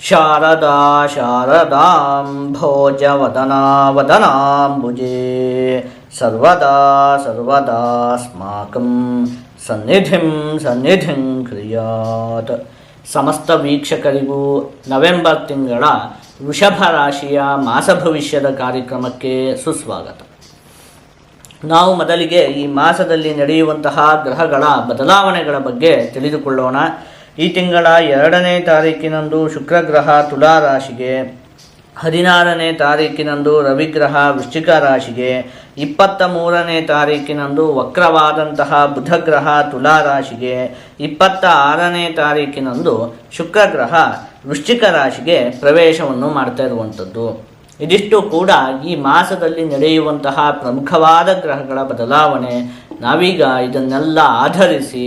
ಶಾರದಾ ಶಾರದಾಂ ಭೋಜವದನಾ ವದನಾಂಬುಜೇ ಸರ್ವದಾ ಸರ್ವದಾಸ್ಮಾಕಂ ಸನ್ನಿಧಿಂ ಸನ್ನಿಧಿಂ ಕ್ರಿಯಾತ್. ಸಮಸ್ತ ವೀಕ್ಷಕರಿಗೂ ನವೆಂಬರ್ ತಿಂಗಳ ವೃಷಭ ರಾಶಿಯ ಮಾಸ ಭವಿಷ್ಯದ ಕಾರ್ಯಕ್ರಮಕ್ಕೆ ಸುಸ್ವಾಗತ. ನಾವು ಮೊದಲಿಗೆ ಈ ಮಾಸದಲ್ಲಿ ನಡೆಯುವಂತಹ ಗ್ರಹಗಳ ಬದಲಾವಣೆಗಳ ಬಗ್ಗೆ ತಿಳಿದುಕೊಳ್ಳೋಣ. ಈ ತಿಂಗಳ 2ನೇ ತಾರೀಕಿನಂದು ಶುಕ್ರಗ್ರಹ ತುಲಾ ರಾಶಿಗೆ, 16ನೇ ತಾರೀಕಿನಂದು ರವಿಗ್ರಹ ವೃಶ್ಚಿಕ ರಾಶಿಗೆ, 23ನೇ ತಾರೀಕಿನಂದು ವಕ್ರವಾದಂತಹ ಬುಧಗ್ರಹ ತುಲಾ ರಾಶಿಗೆ, 26ನೇ ತಾರೀಕಿನಂದು ಶುಕ್ರಗ್ರಹ ವೃಶ್ಚಿಕ ರಾಶಿಗೆ ಪ್ರವೇಶವನ್ನು ಮಾಡ್ತಾ ಇರುವಂಥದ್ದು. ಇದಿಷ್ಟು ಕೂಡ ಈ ಮಾಸದಲ್ಲಿ ನಡೆಯುವಂತಹ ಪ್ರಮುಖವಾದ ಗ್ರಹಗಳ ಬದಲಾವಣೆ. ನಾವೀಗ ಇದನ್ನೆಲ್ಲ ಆಧರಿಸಿ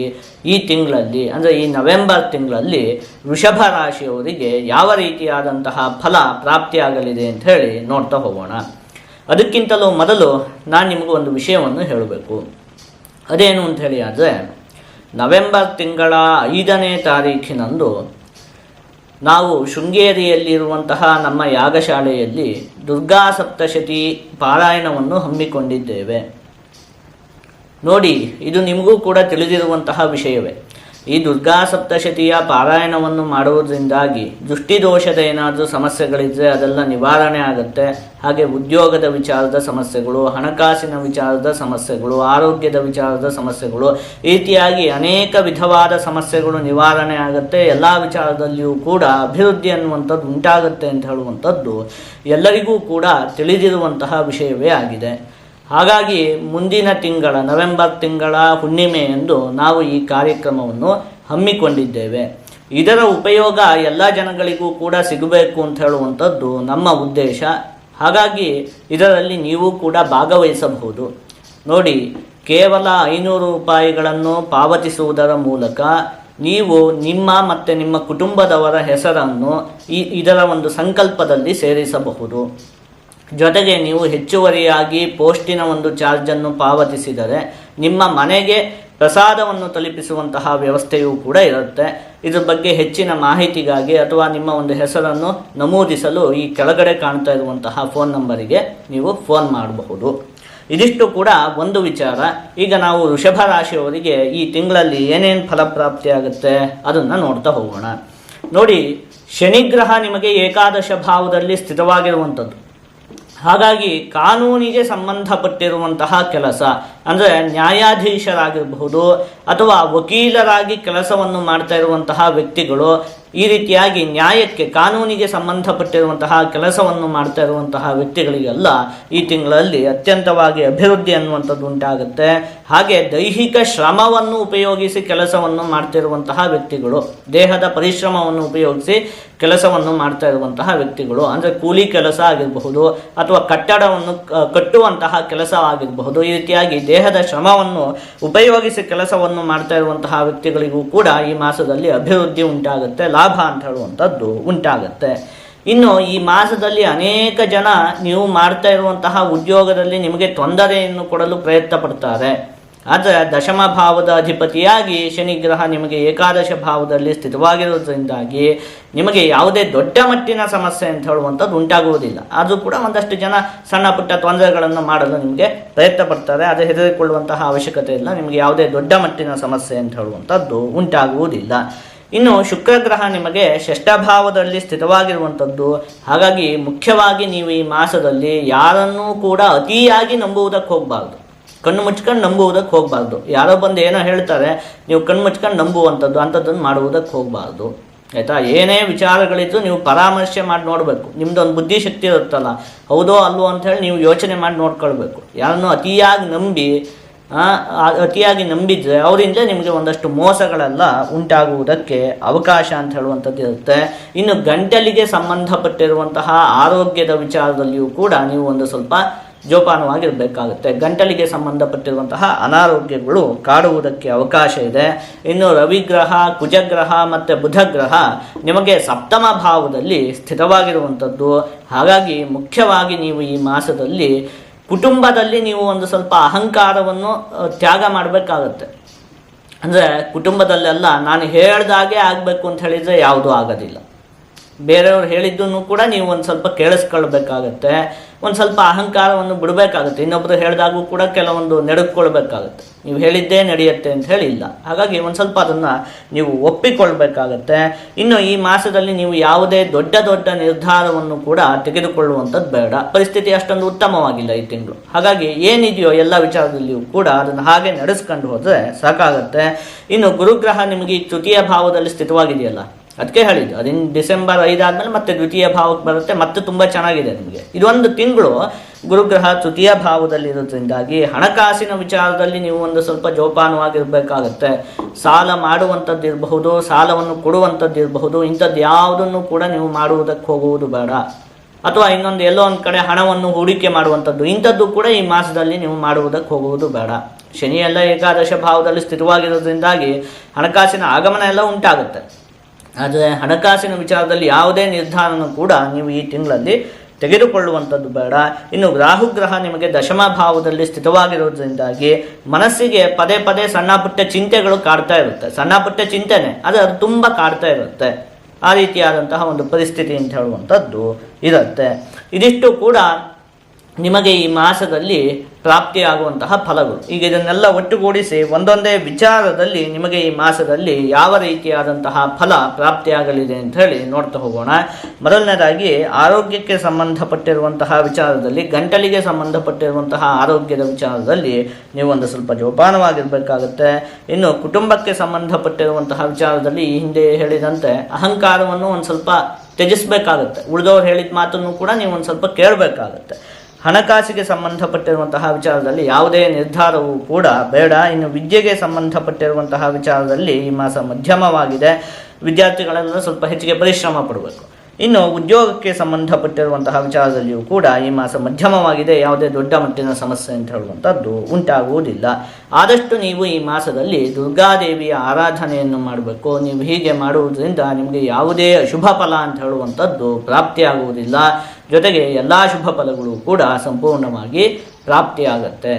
ಈ ತಿಂಗಳಲ್ಲಿ ಅಂದರೆ ಈ ನವೆಂಬರ್ ತಿಂಗಳಲ್ಲಿ ವೃಷಭ ರಾಶಿಯವರಿಗೆ ಯಾವ ರೀತಿಯಾದಂತಹ ಫಲ ಪ್ರಾಪ್ತಿಯಾಗಲಿದೆ ಅಂತ ಹೇಳಿ ನೋಡ್ತಾ ಹೋಗೋಣ. ಅದಕ್ಕಿಂತಲೂ ಮೊದಲು ನಾನು ನಿಮಗೂ ಒಂದು ವಿಷಯವನ್ನು ಹೇಳಬೇಕು. ಅದೇನು ಅಂತ ಹೇಳಿ ಆದರೆ, ನವೆಂಬರ್ ತಿಂಗಳ 5ನೇ ತಾರೀಖಿನಂದು ನಾವು ಶೃಂಗೇರಿಯಲ್ಲಿರುವಂತಹ ನಮ್ಮ ಯಾಗಶಾಲೆಯಲ್ಲಿ ದುರ್ಗಾ ಸಪ್ತಶತಿ ಪಾರಾಯಣವನ್ನು ಹಮ್ಮಿಕೊಂಡಿದ್ದೇವೆ. ನೋಡಿ, ಇದು ನಿಮಗೂ ಕೂಡ ತಿಳಿದಿರುವಂತಹ ವಿಷಯವೇ. ಈ ದುರ್ಗಾ ಸಪ್ತಶತಿಯ ಪಾರಾಯಣವನ್ನು ಮಾಡುವುದರಿಂದಾಗಿ ದೃಷ್ಟಿದೋಷದ ಏನಾದರೂ ಸಮಸ್ಯೆಗಳಿದ್ದರೆ ಅದೆಲ್ಲ ನಿವಾರಣೆ ಆಗುತ್ತೆ. ಹಾಗೆ ಉದ್ಯೋಗದ ವಿಚಾರದ ಸಮಸ್ಯೆಗಳು, ಹಣಕಾಸಿನ ವಿಚಾರದ ಸಮಸ್ಯೆಗಳು, ಆರೋಗ್ಯದ ವಿಚಾರದ ಸಮಸ್ಯೆಗಳು, ಈ ರೀತಿಯಾಗಿ ಅನೇಕ ವಿಧವಾದ ಸಮಸ್ಯೆಗಳು ನಿವಾರಣೆ ಆಗುತ್ತೆ. ಎಲ್ಲ ವಿಚಾರದಲ್ಲಿಯೂ ಕೂಡ ಅಭಿವೃದ್ಧಿ ಅನ್ನುವಂಥದ್ದು ಉಂಟಾಗುತ್ತೆ ಅಂತ ಹೇಳುವಂಥದ್ದು ಎಲ್ಲರಿಗೂ ಕೂಡ ತಿಳಿದಿರುವಂತಹ ವಿಷಯವೇ ಆಗಿದೆ. ಹಾಗಾಗಿ ಮುಂದಿನ ತಿಂಗಳ ನವೆಂಬರ್ ತಿಂಗಳ ಹುಣ್ಣಿಮೆಯಂದು ನಾವು ಈ ಕಾರ್ಯಕ್ರಮವನ್ನು ಹಮ್ಮಿಕೊಂಡಿದ್ದೇವೆ. ಇದರ ಉಪಯೋಗ ಎಲ್ಲ ಜನಗಳಿಗೂ ಕೂಡ ಸಿಗಬೇಕು ಅಂತ ಹೇಳುವಂಥದ್ದು ನಮ್ಮ ಉದ್ದೇಶ. ಹಾಗಾಗಿ ಇದರಲ್ಲಿ ನೀವು ಕೂಡ ಭಾಗವಹಿಸಬಹುದು. ನೋಡಿ, ಕೇವಲ 500 ರೂಪಾಯಿಗಳನ್ನು ಪಾವತಿಸುವುದರ ಮೂಲಕ ನೀವು ನಿಮ್ಮ ಮತ್ತು ನಿಮ್ಮ ಕುಟುಂಬದವರ ಹೆಸರನ್ನು ಇದರ ಒಂದು ಸಂಕಲ್ಪದಲ್ಲಿ ಸೇರಿಸಬಹುದು. ಜೊತೆಗೆ ನೀವು ಹೆಚ್ಚುವರಿಯಾಗಿ ಪೋಸ್ಟಿನ ಒಂದು ಚಾರ್ಜನ್ನು ಪಾವತಿಸಿದರೆ ನಿಮ್ಮ ಮನೆಗೆ ಪ್ರಸಾದವನ್ನು ತಲುಪಿಸುವಂತಹ ವ್ಯವಸ್ಥೆಯೂ ಕೂಡ ಇರುತ್ತೆ. ಇದ್ರ ಬಗ್ಗೆ ಹೆಚ್ಚಿನ ಮಾಹಿತಿಗಾಗಿ ಅಥವಾ ನಿಮ್ಮ ಒಂದು ಹೆಸರನ್ನು ನಮೂದಿಸಲು ಈ ಕೆಳಗಡೆ ಕಾಣ್ತಾ ಇರುವಂತಹ ಫೋನ್ ನಂಬರಿಗೆ ನೀವು ಫೋನ್ ಮಾಡಬಹುದು. ಇದಿಷ್ಟು ಕೂಡ ಒಂದು ವಿಚಾರ. ಈಗ ನಾವು ವೃಷಭ ರಾಶಿಯವರಿಗೆ ಈ ತಿಂಗಳಲ್ಲಿ ಏನೇನು ಫಲಪ್ರಾಪ್ತಿಯಾಗುತ್ತೆ ಅದನ್ನು ನೋಡ್ತಾ ಹೋಗೋಣ. ನೋಡಿ, ಶನಿಗ್ರಹ ನಿಮಗೆ ಏಕಾದಶ ಭಾವದಲ್ಲಿ ಸ್ಥಿತವಾಗಿರುವಂಥದ್ದು. ಹಾಗಾಗಿ ಕಾನೂನಿಗೆ ಸಂಬಂಧಪಟ್ಟಿರುವಂತಹ ಕೆಲಸ ಅಂದರೆ ನ್ಯಾಯಾಧೀಶರಾಗಿರಬಹುದು ಅಥವಾ ವಕೀಲರಾಗಿ ಕೆಲಸವನ್ನು ಮಾಡ್ತಾ ಇರುವಂತಹ ವ್ಯಕ್ತಿಗಳು, ಈ ರೀತಿಯಾಗಿ ನ್ಯಾಯಕ್ಕೆ ಕಾನೂನಿಗೆ ಸಂಬಂಧಪಟ್ಟಿರುವಂತಹ ಕೆಲಸವನ್ನು ಮಾಡ್ತಾ ಇರುವಂತಹ ವ್ಯಕ್ತಿಗಳಿಗೆಲ್ಲ ಈ ತಿಂಗಳಲ್ಲಿ ಅತ್ಯಂತವಾಗಿ ಅಭಿವೃದ್ಧಿ ಅನ್ನುವಂಥದ್ದು ಉಂಟಾಗುತ್ತೆ. ಹಾಗೆ ದೈಹಿಕ ಶ್ರಮವನ್ನು ಉಪಯೋಗಿಸಿ ಕೆಲಸವನ್ನು ಮಾಡ್ತಿರುವಂತಹ ವ್ಯಕ್ತಿಗಳು, ದೇಹದ ಪರಿಶ್ರಮವನ್ನು ಉಪಯೋಗಿಸಿ ಕೆಲಸವನ್ನು ಮಾಡ್ತಾ ಇರುವಂತಹ ವ್ಯಕ್ತಿಗಳು ಅಂದರೆ ಕೂಲಿ ಕೆಲಸ ಆಗಿರಬಹುದು ಅಥವಾ ಕಟ್ಟಡವನ್ನು ಕಟ್ಟುವಂತಹ ಕೆಲಸ ಆಗಿರಬಹುದು, ಈ ರೀತಿಯಾಗಿ ದೇಹದ ಶ್ರಮವನ್ನು ಉಪಯೋಗಿಸಿ ಕೆಲಸವನ್ನು ಮಾಡ್ತಾ ಇರುವಂತಹ ವ್ಯಕ್ತಿಗಳಿಗೂ ಕೂಡ ಈ ಮಾಸದಲ್ಲಿ ಅಭಿವೃದ್ಧಿ ಉಂಟಾಗುತ್ತೆ, ಲಾಭ ಅಂತ ಹೇಳುವಂಥದ್ದು ಉಂಟಾಗುತ್ತೆ. ಇನ್ನು ಈ ಮಾಸದಲ್ಲಿ ಅನೇಕ ಜನ ನೀವು ಮಾಡ್ತಾ ಇರುವಂತಹ ಉದ್ಯೋಗದಲ್ಲಿ ನಿಮಗೆ ತೊಂದರೆಯನ್ನು ಕೊಡಲು ಪ್ರಯತ್ನ ಪಡ್ತಾರೆ. ಆದರೆ ದಶಮ ಭಾವದ ಅಧಿಪತಿಯಾಗಿ ಶನಿಗ್ರಹ ನಿಮಗೆ ಏಕಾದಶ ಭಾವದಲ್ಲಿ ಸ್ಥಿತವಾಗಿರೋದ್ರಿಂದಾಗಿ ನಿಮಗೆ ಯಾವುದೇ ದೊಡ್ಡ ಮಟ್ಟಿನ ಸಮಸ್ಯೆ ಅಂತ ಹೇಳುವಂಥದ್ದು ಉಂಟಾಗುವುದಿಲ್ಲ. ಅದು ಕೂಡ ಒಂದಷ್ಟು ಜನ ಸಣ್ಣ ಪುಟ್ಟ ತೊಂದರೆಗಳನ್ನು ಮಾಡಲು ನಿಮಗೆ ಪ್ರಯತ್ನ ಪಡ್ತಾರೆ. ಅದು ಹೆದರಿಕೊಳ್ಳುವಂತಹ ಅವಶ್ಯಕತೆ ಇಲ್ಲ. ನಿಮಗೆ ಯಾವುದೇ ದೊಡ್ಡ ಮಟ್ಟಿನ ಸಮಸ್ಯೆ ಅಂತ ಹೇಳುವಂಥದ್ದು ಉಂಟಾಗುವುದಿಲ್ಲ. ಇನ್ನು ಶುಕ್ರಗ್ರಹ ನಿಮಗೆ ಷಷ್ಠಭಾವದಲ್ಲಿ ಸ್ಥಿತವಾಗಿರುವಂಥದ್ದು. ಹಾಗಾಗಿ ಮುಖ್ಯವಾಗಿ ನೀವು ಈ ಮಾಸದಲ್ಲಿ ಯಾರನ್ನೂ ಕೂಡ ಅತಿಯಾಗಿ ನಂಬುವುದಕ್ಕೆ ಹೋಗಬಾರ್ದು. ಕಣ್ಣು ಮುಚ್ಕೊಂಡು ನಂಬುವುದಕ್ಕೆ ಹೋಗಬಾರ್ದು. ಯಾರೋ ಬಂದು ಏನೋ ಹೇಳ್ತಾರೆ, ನೀವು ಕಣ್ಣು ಮುಚ್ಕೊಂಡು ನಂಬುವಂಥದ್ದು ಅಂಥದ್ದನ್ನು ಮಾಡುವುದಕ್ಕೆ ಹೋಗಬಾರ್ದು. ಆಯಿತಾ? ಏನೇ ವಿಚಾರಗಳಿದ್ದು ನೀವು ಪರಾಮರ್ಶೆ ಮಾಡಿ ನೋಡಬೇಕು. ನಿಮ್ಮದೊಂದು ಬುದ್ಧಿಶಕ್ತಿ ಇರುತ್ತಲ್ಲ, ಹೌದೋ ಅಲ್ವೋ ಅಂಥೇಳಿ ನೀವು ಯೋಚನೆ ಮಾಡಿ ನೋಡ್ಕೊಳ್ಬೇಕು. ಯಾರನ್ನೂ ಅತಿಯಾಗಿ ನಂಬಿದರೆ ಅವರಿಂದ ನಿಮಗೆ ಒಂದಷ್ಟು ಮೋಸಗಳೆಲ್ಲ ಉಂಟಾಗುವುದಕ್ಕೆ ಅವಕಾಶ ಅಂತ ಹೇಳುವಂಥದ್ದು ಇರುತ್ತೆ. ಇನ್ನು ಗಂಟಲಿಗೆ ಸಂಬಂಧಪಟ್ಟಿರುವಂತಹ ಆರೋಗ್ಯದ ವಿಚಾರದಲ್ಲಿಯೂ ಕೂಡ ನೀವು ಒಂದು ಸ್ವಲ್ಪ ಜೋಪಾನವಾಗಿರಬೇಕಾಗುತ್ತೆ. ಗಂಟಲಿಗೆ ಸಂಬಂಧಪಟ್ಟಿರುವಂತಹ ಅನಾರೋಗ್ಯಗಳು ಕಾಡುವುದಕ್ಕೆ ಅವಕಾಶ ಇದೆ. ಇನ್ನು ರವಿಗ್ರಹ, ಕುಜಗ್ರಹ ಮತ್ತು ಬುಧಗ್ರಹ ನಿಮಗೆ ಸಪ್ತಮ ಭಾವದಲ್ಲಿ ಸ್ಥಿತವಾಗಿರುವಂಥದ್ದು. ಹಾಗಾಗಿ ಮುಖ್ಯವಾಗಿ ನೀವು ಈ ಮಾಸದಲ್ಲಿ ಕುಟುಂಬದಲ್ಲಿ ನೀವು ಒಂದು ಸ್ವಲ್ಪ ಅಹಂಕಾರವನ್ನು ತ್ಯಾಗ ಮಾಡಬೇಕಾಗತ್ತೆ. ಅಂದರೆ ಕುಟುಂಬದಲ್ಲೆಲ್ಲ ನಾನು ಹೇಳ್ದಾಗೆ ಆಗಬೇಕು ಅಂತ ಹೇಳಿದರೆ ಯಾವುದೂ ಆಗೋದಿಲ್ಲ. ಬೇರೆಯವ್ರು ಹೇಳಿದ್ದನ್ನು ಕೂಡ ನೀವು ಒಂದು ಸ್ವಲ್ಪ ಕೇಳಿಸ್ಕೊಳ್ಬೇಕಾಗತ್ತೆ, ಒಂದು ಸ್ವಲ್ಪ ಅಹಂಕಾರವನ್ನು ಬಿಡಬೇಕಾಗುತ್ತೆ. ಇನ್ನೊಬ್ಬರು ಹೇಳಿದಾಗೂ ಕೂಡ ಕೆಲವೊಂದು ನಡೆದುಕೊಳ್ಬೇಕಾಗತ್ತೆ. ನೀವು ಹೇಳಿದ್ದೇ ನಡೆಯುತ್ತೆ ಅಂತ ಹೇಳಿ ಇಲ್ಲ. ಹಾಗಾಗಿ ಒಂದು ಸ್ವಲ್ಪ ಅದನ್ನು ನೀವು ಒಪ್ಪಿಕೊಳ್ಬೇಕಾಗತ್ತೆ. ಇನ್ನು ಈ ಮಾಸದಲ್ಲಿ ನೀವು ಯಾವುದೇ ದೊಡ್ಡ ದೊಡ್ಡ ನಿರ್ಧಾರವನ್ನು ಕೂಡ ತೆಗೆದುಕೊಳ್ಳುವಂಥದ್ದು ಬೇಡ. ಪರಿಸ್ಥಿತಿ ಅಷ್ಟೊಂದು ಉತ್ತಮವಾಗಿಲ್ಲ ಈ ತಿಂಗಳು. ಹಾಗಾಗಿ ಏನಿದೆಯೋ ಎಲ್ಲ ವಿಚಾರದಲ್ಲಿಯೂ ಕೂಡ ಅದನ್ನು ಹಾಗೆ ನಡೆಸ್ಕೊಂಡು ಹೋದರೆ ಸಾಕಾಗತ್ತೆ. ಇನ್ನು ಗುರುಗ್ರಹ ನಿಮಗೆ ಈ ತೃತೀಯ ಭಾವದಲ್ಲಿ ಸ್ಥಿತವಾಗಿದೆಯಲ್ಲ, ಅದಕ್ಕೆ ಹೇಳಿದ್ದು ಅದಿನ್ನು ಡಿಸೆಂಬರ್ 5 ಆದಮೇಲೆ ಮತ್ತೆ ದ್ವಿತೀಯ ಭಾವಕ್ಕೆ ಬರುತ್ತೆ, ಮತ್ತೆ ತುಂಬ ಚೆನ್ನಾಗಿದೆ ನಿಮಗೆ. ಇದೊಂದು ತಿಂಗಳು ಗುರುಗ್ರಹ ತೃತೀಯ ಭಾವದಲ್ಲಿರೋದ್ರಿಂದಾಗಿ ಹಣಕಾಸಿನ ವಿಚಾರದಲ್ಲಿ ನೀವು ಒಂದು ಸ್ವಲ್ಪ ಜೋಪಾನವಾಗಿರಬೇಕಾಗತ್ತೆ. ಸಾಲ ಮಾಡುವಂಥದ್ದು ಇರಬಹುದು, ಸಾಲವನ್ನು ಕೊಡುವಂಥದ್ದು ಇರಬಹುದು, ಇಂಥದ್ದು ಯಾವುದನ್ನು ಕೂಡ ನೀವು ಮಾಡುವುದಕ್ಕೆ ಹೋಗುವುದು ಬೇಡ. ಅಥವಾ ಇನ್ನೊಂದು ಎಲ್ಲೋ ಒಂದು ಕಡೆ ಹಣವನ್ನು ಹೂಡಿಕೆ ಮಾಡುವಂಥದ್ದು ಇಂಥದ್ದು ಕೂಡ ಈ ಮಾಸದಲ್ಲಿ ನೀವು ಮಾಡುವುದಕ್ಕೆ ಹೋಗುವುದು ಬೇಡ. ಶನಿಯೆಲ್ಲ ಏಕಾದಶ ಭಾವದಲ್ಲಿ ಸ್ಥಿರವಾಗಿರೋದ್ರಿಂದಾಗಿ ಹಣಕಾಸಿನ ಆಗಮನ ಎಲ್ಲ ಉಂಟಾಗುತ್ತೆ. ಆದರೆ ಹಣಕಾಸಿನ ವಿಚಾರದಲ್ಲಿ ಯಾವುದೇ ನಿರ್ಧಾರನೂ ಕೂಡ ನೀವು ಈ ತಿಂಗಳಲ್ಲಿ ತೆಗೆದುಕೊಳ್ಳುವಂಥದ್ದು ಬೇಡ. ಇನ್ನು ರಾಹುಗ್ರಹ ನಿಮಗೆ ದಶಮ ಭಾವದಲ್ಲಿ ಸ್ಥಿತವಾಗಿರೋದ್ರಿಂದಾಗಿ ಮನಸ್ಸಿಗೆ ಪದೇ ಪದೇ ಸಣ್ಣ ಪುಟ್ಟ ಚಿಂತೆಗಳು ಕಾಡ್ತಾ ಇರುತ್ತೆ. ಸಣ್ಣ ಪುಟ್ಟ ಚಿಂತೆನೆ, ಆದರೆ ಅದು ತುಂಬ ಕಾಡ್ತಾ ಇರುತ್ತೆ. ಆ ರೀತಿಯಾದಂತಹ ಒಂದು ಪರಿಸ್ಥಿತಿ ಅಂತ ಹೇಳುವಂಥದ್ದು ಇರುತ್ತೆ. ಇದಿಷ್ಟು ಕೂಡ ನಿಮಗೆ ಈ ಮಾಸದಲ್ಲಿ ಪ್ರಾಪ್ತಿಯಾಗುವಂತಹ ಫಲಗಳು. ಈಗ ಇದನ್ನೆಲ್ಲ ಒಟ್ಟುಗೂಡಿಸಿ ಒಂದೊಂದೇ ವಿಚಾರದಲ್ಲಿ ನಿಮಗೆ ಈ ಮಾಸದಲ್ಲಿ ಯಾವ ರೀತಿಯಾದಂತಹ ಫಲ ಪ್ರಾಪ್ತಿಯಾಗಲಿದೆ ಅಂತ ಹೇಳಿ ನೋಡ್ತಾ ಹೋಗೋಣ. ಮೊದಲನೇದಾಗಿ ಆರೋಗ್ಯಕ್ಕೆ ಸಂಬಂಧಪಟ್ಟಿರುವಂತಹ ವಿಚಾರದಲ್ಲಿ, ಗಂಟಲಿಗೆ ಸಂಬಂಧಪಟ್ಟಿರುವಂತಹ ಆರೋಗ್ಯದ ವಿಚಾರದಲ್ಲಿ ನೀವು ಒಂದು ಸ್ವಲ್ಪ ಜೋಪಾನವಾಗಿರಬೇಕಾಗುತ್ತೆ. ಇನ್ನು ಕುಟುಂಬಕ್ಕೆ ಸಂಬಂಧಪಟ್ಟಿರುವಂತಹ ವಿಚಾರದಲ್ಲಿ ಈ ಹಿಂದೆ ಹೇಳಿದಂತೆ ಅಹಂಕಾರವನ್ನು ಒಂದು ಸ್ವಲ್ಪ ತ್ಯಜಿಸಬೇಕಾಗುತ್ತೆ. ಉಳಿದವ್ರು ಹೇಳಿದ ಮಾತನ್ನು ಕೂಡ ನೀವು ಒಂದು ಸ್ವಲ್ಪ ಕೇಳಬೇಕಾಗತ್ತೆ. ಹಣಕಾಸಿಗೆ ಸಂಬಂಧಪಟ್ಟಿರುವಂತಹ ವಿಚಾರದಲ್ಲಿ ಯಾವುದೇ ನಿರ್ಧಾರವೂ ಕೂಡ ಬೇಡ. ಇನ್ನು ವಿದ್ಯೆಗೆ ಸಂಬಂಧಪಟ್ಟಿರುವಂತಹ ವಿಚಾರದಲ್ಲಿ ಈ ಮಾಸ ಮಧ್ಯಮವಾಗಿದೆ. ವಿದ್ಯಾರ್ಥಿಗಳೆಲ್ಲ ಸ್ವಲ್ಪ ಹೆಚ್ಚಿಗೆ ಪರಿಶ್ರಮ ಪಡಬೇಕು. ಇನ್ನು ಉದ್ಯೋಗಕ್ಕೆ ಸಂಬಂಧಪಟ್ಟಿರುವಂತಹ ವಿಚಾರದಲ್ಲಿಯೂ ಕೂಡ ಈ ಮಾಸ ಮಧ್ಯಮವಾಗಿದೆ. ಯಾವುದೇ ದೊಡ್ಡ ಮಟ್ಟಿನ ಸಮಸ್ಯೆ ಅಂತ ಹೇಳುವಂಥದ್ದು ಉಂಟಾಗುವುದಿಲ್ಲ. ಆದಷ್ಟು ನೀವು ಈ ಮಾಸದಲ್ಲಿ ದುರ್ಗಾದೇವಿಯ ಆರಾಧನೆಯನ್ನು ಮಾಡಬೇಕು. ನೀವು ಹೀಗೆ ಮಾಡುವುದರಿಂದ ನಿಮಗೆ ಯಾವುದೇ ಅಶುಭ ಫಲ ಅಂತ ಹೇಳುವಂಥದ್ದು ಪ್ರಾಪ್ತಿಯಾಗುವುದಿಲ್ಲ. ಜೊತೆಗೆ ಎಲ್ಲ ಶುಭ ಫಲಗಳು ಕೂಡ ಸಂಪೂರ್ಣವಾಗಿ ಪ್ರಾಪ್ತಿಯಾಗತ್ತೆ.